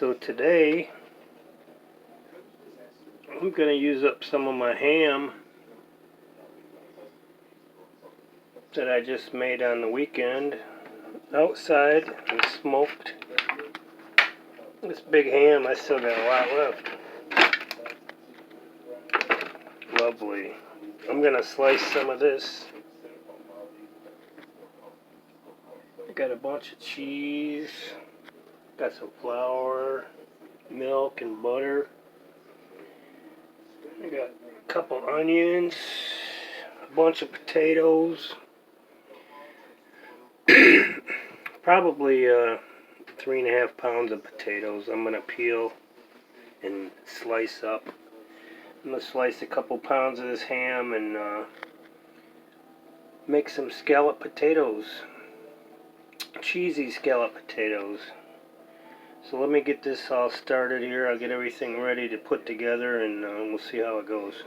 So today I'm going to use up some of my ham that I just made on the weekend outside and smoked. This big ham, I still got a lot left. Lovely. I'm going to slice some of this. I got a bunch of cheese, got some flour, milk and butter. I got a couple onions, a bunch of potatoes, probably 3.5 pounds of potatoes I'm going to peel and slice up. I'm going to slice a couple pounds of this ham and make some scalloped potatoes. Cheesy scalloped potatoes. So let me get this all started here. I'll get everything ready to put together and we'll see how it goes.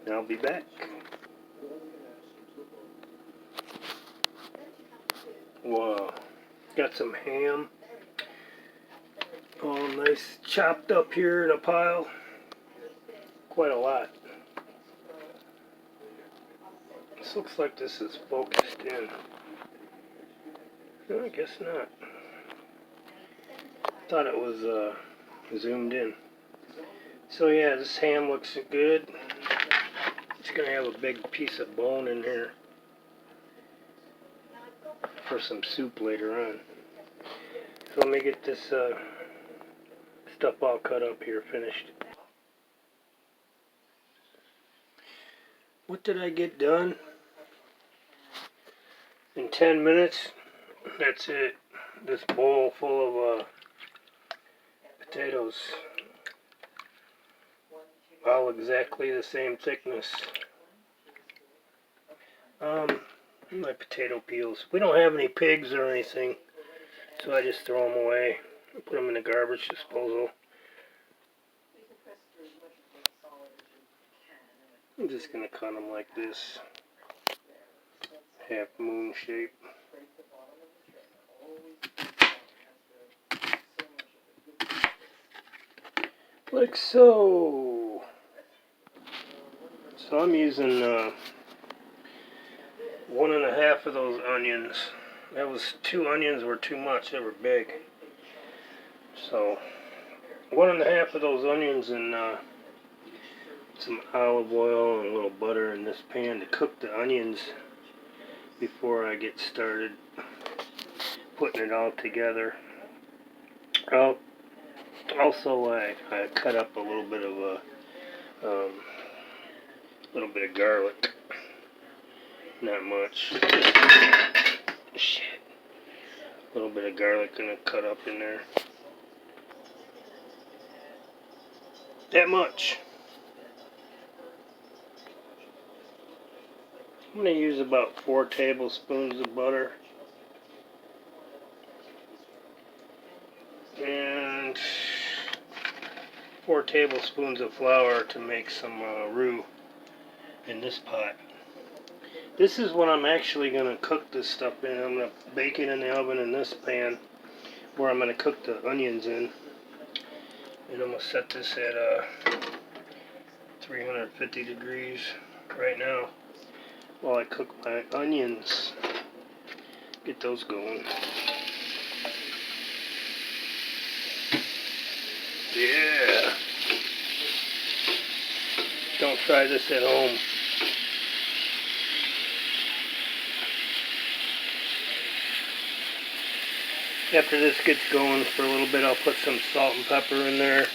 And I'll be back. Wow. Got some ham. All nice chopped up here in a pile. Quite a lot. This looks like this is focused in. No, I guess not. Thought it was zoomed in. So yeah, this ham looks good. It's going to have a big piece of bone in here for some soup later on. So let me get this stuff all cut up here, finished. What did I get done? In 10 minutes. That's it. This bowl full of potatoes. All exactly the same thickness. My potato peels. We don't have any pigs or anything, so I just throw them away. Put them in the garbage disposal. I'm just going to cut them like this. Half moon shape. Like so. So I'm using 1.5 of those onions. That was 2 onions were too much. They were big. So 1.5 of those onions and some olive oil and a little butter in this pan to cook the onions before I get started putting it all together. Also, I cut up a little bit of garlic. Not much. Shit. A little bit of garlic gonna cut up in there. That much. I'm gonna use about 4 tablespoons of butter. And 4 tablespoons of flour to make some roux in this pot. This is what I'm actually going to cook this stuff in. I'm going to bake it in the oven in this pan where I'm going to cook the onions in. And I'm going to set this at 350 degrees right now while I cook my onions. Get those going. Yeah. Don't try this at home. After this gets going for a little bit, I'll put some salt and pepper in there.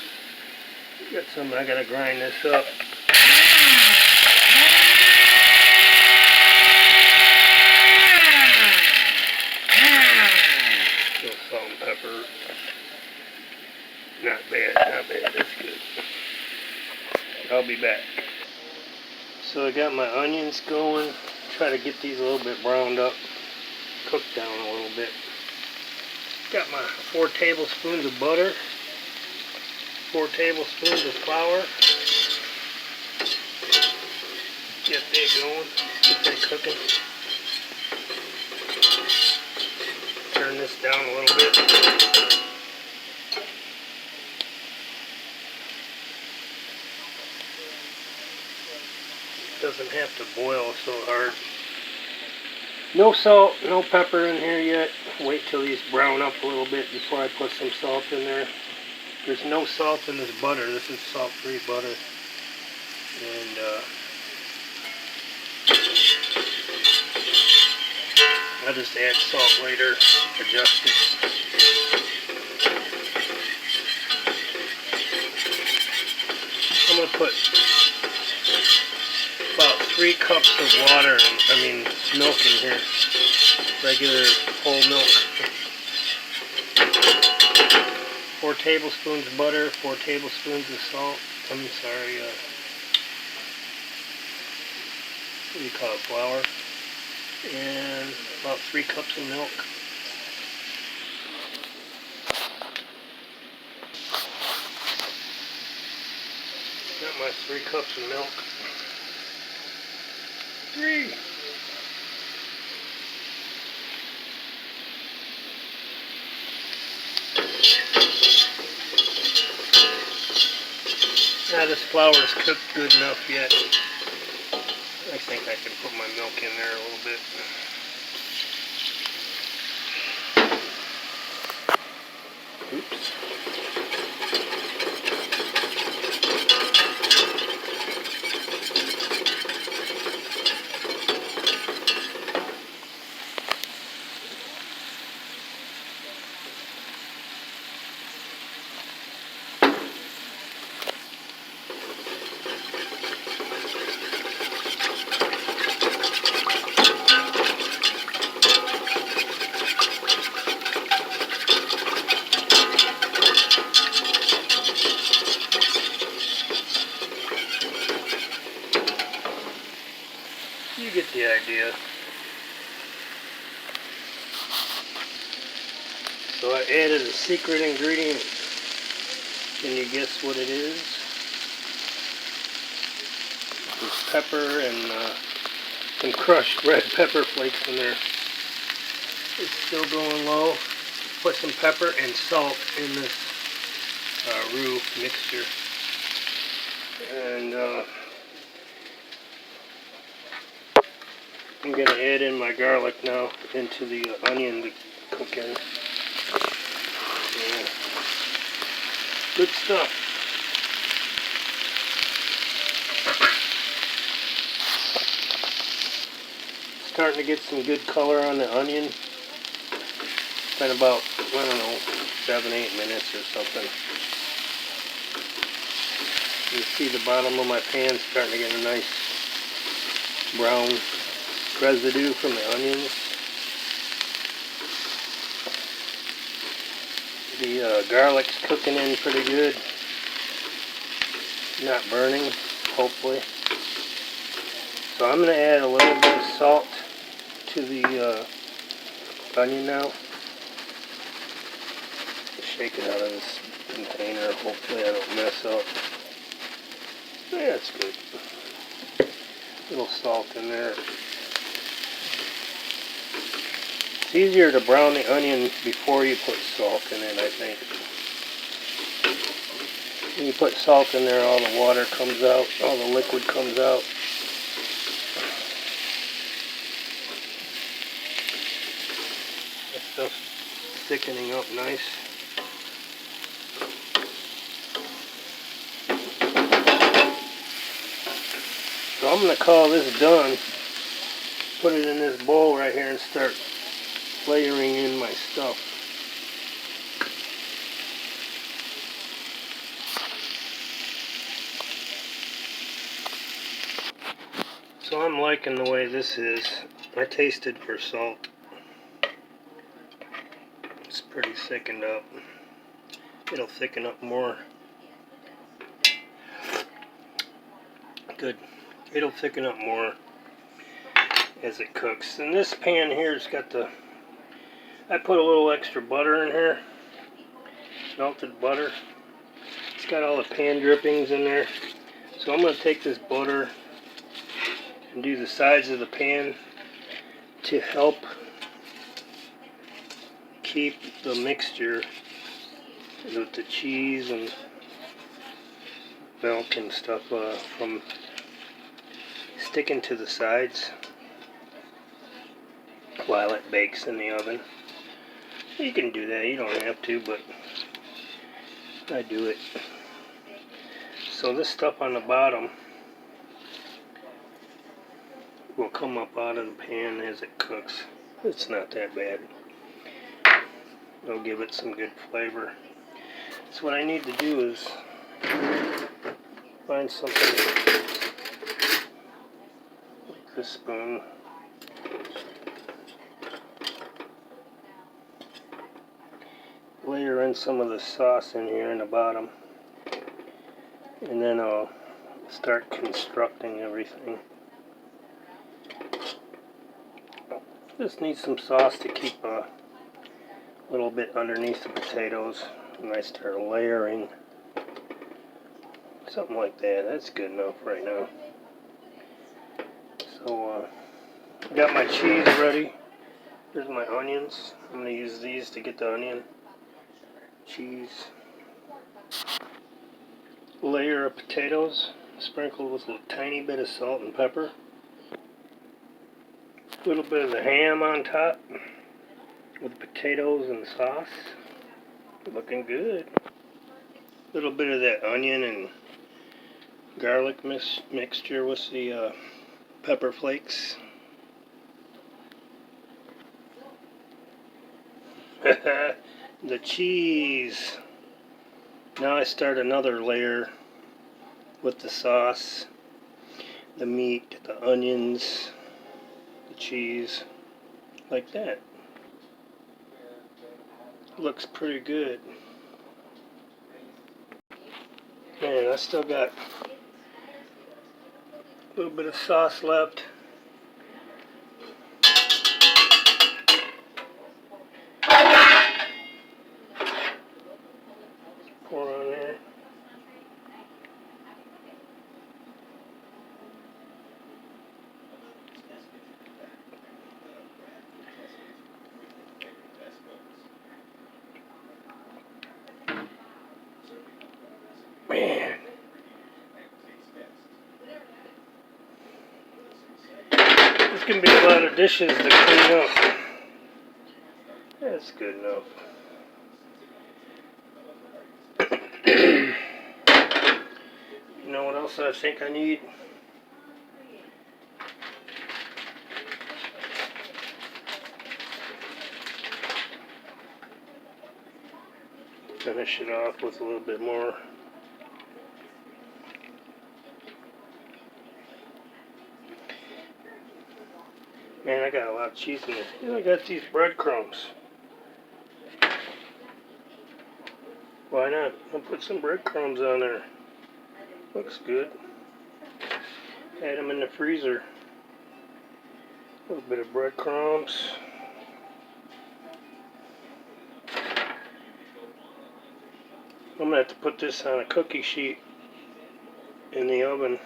I gotta grind this up. Little salt and pepper. Not bad, that's good. I'll be back. So I got my onions going. Try to get these a little bit browned up. Cooked down a little bit. Got my 4 tablespoons of butter. 4 tablespoons of flour. Get that going. Get that cooking. Turn this down a little bit. doesn't have to boil so hard. No salt, no pepper in here yet. Wait till these brown up a little bit before I put some salt in there. There's no salt in this butter. This is salt-free butter. And I'll just add salt later, adjust it. I'm going to put about 3 cups of milk in here. Regular whole milk. 4 tablespoons of butter, 4 tablespoons of salt. What do you call it, flour? And about 3 cups of milk. Got my 3 cups of milk. 3. Now this flour is cooked good enough yet. I think I can put my milk in there a little bit. Oops. You get the idea. So I added a secret ingredient. Can you guess what it is? There's pepper and some crushed red pepper flakes in there. It's still going low. Put some pepper and salt in this roux mixture. And I'm going to add in my garlic now into the onion to cook in. Yeah. Good stuff. Starting to get some good color on the onion. It's been about, 7-8 minutes or something. You see the bottom of my pan starting to get a nice brown residue from the onions. The garlic's cooking in pretty good. Not burning, hopefully. So I'm going to add a little bit of salt to the onion now. Shake it out of this container. Hopefully I don't mess up. Yeah, it's good. A little salt in there. It's easier to brown the onion before you put salt in it, I think. When you put salt in there, all the water comes out, all the liquid comes out. That stuff's thickening up nice. So I'm going to call this done. Put it in this bowl right here and start layering in my stuff. So I'm liking the way this is. I tasted for salt. It's pretty thickened up. It'll thicken up more. Good. It'll thicken up more as it cooks. And this pan here has got I put a little extra butter in here. Melted butter. It's got all the pan drippings in there. So I'm going to take this butter and do the sides of the pan to help keep the mixture with the cheese and milk and stuff from sticking to the sides while it bakes in the oven. You can do that, you don't have to, but I do it. So this stuff on the bottom will come up out of the pan as it cooks. It's not that bad. It'll give it some good flavor. So what I need to do is find something like this spoon. Layer in some of the sauce in here in the bottom, and then I'll start constructing everything. Just need some sauce to keep a little bit underneath the potatoes, and I start layering. Something like that. That's good enough right now. So, got my cheese ready. Here's my onions. I'm going to use these to get the onion. Cheese. Layer of potatoes, sprinkled with a tiny bit of salt and pepper. A little bit of the ham on top with potatoes and sauce. Looking good. A little bit of that onion and garlic mixture with the pepper flakes. The cheese. Now I start another layer with the sauce, the meat, the onions, the cheese, like that. Looks pretty good. And I still got a little bit of sauce left. Pour on there. Man. This can be a lot of dishes to clean up. That's good enough. You know what else I think I need? Finish it off with a little bit more. Man, I got a lot of cheese in this. I got these breadcrumbs. Why not? I'll put some breadcrumbs on there. Looks good. Add them in the freezer. A little bit of breadcrumbs. I'm going to have to put this on a cookie sheet in the oven.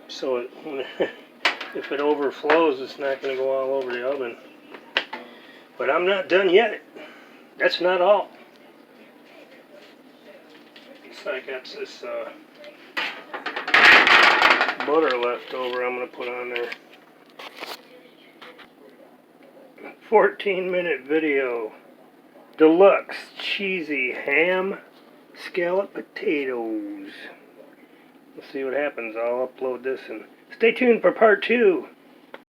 So if it overflows, it's not going to go all over the oven. But I'm not done yet. That's not all. So I got this butter left over I'm going to put on there. 14-minute video. Deluxe cheesy ham scalloped potatoes. We'll see what happens. I'll upload this and stay tuned for part 2.